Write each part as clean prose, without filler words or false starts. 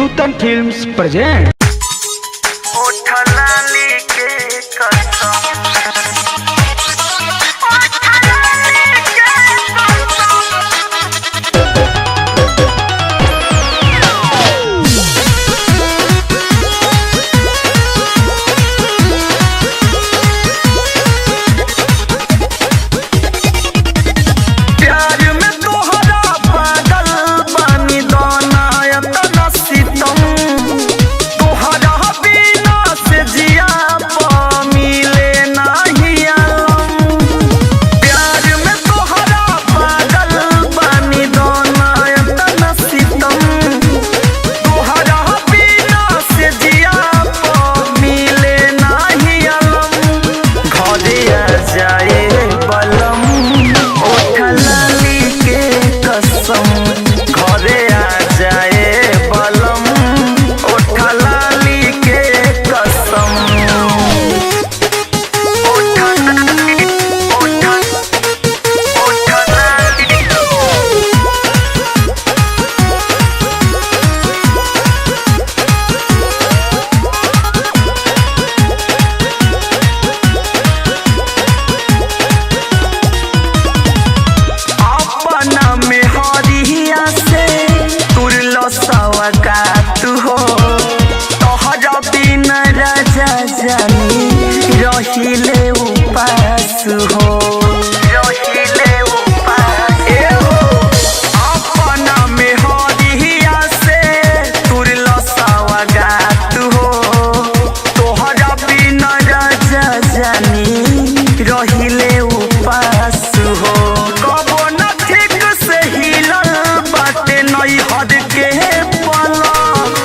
नूतन films present. रहिले उपास हो अपना में हरिया से तुरल सवगात हो तोहरा बिना राजा जानी रहिले उपास हो कबो न ठीक से हिलल बाटे नहीं हद के पलक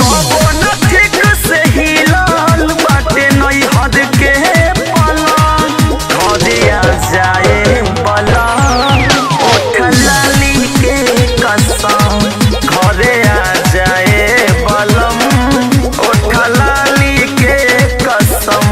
कबो न ठीक से हिलल बाटे नहीं हद के पलक घरिया जाए बला ओठ लाली के कसम घरे आ जाए बलम ओठ लाली के कसम।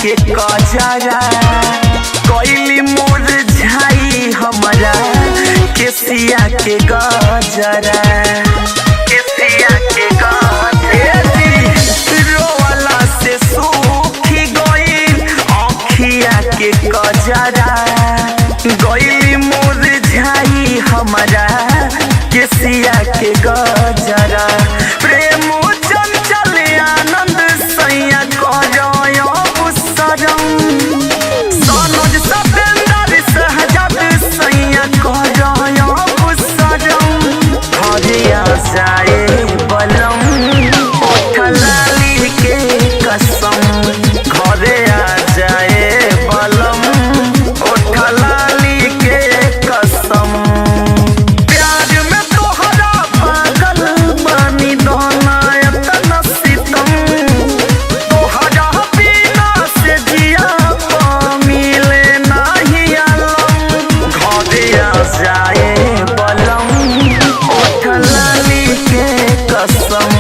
के कजरा कोइली मोर झाई हमरा केसिया के गजरा केसिया के गजरा रोवाला से सूखी गई आँखिया के कजरा कोइली मोर झाई हमरा केसिया के गजरा प्रेम चंचल आनंद सैया करो सनोज सतेंद्र सहजद सैया करो सरम घरिया जाए बलम ओठ लाली के कसम घरे आ जाए बलम ओठ लाली के कसम। प्यार में तोहरा पागल बानी दोना एतना सितम तोहरा बिना से जिया जाए बलम ओठ लाली के कसम।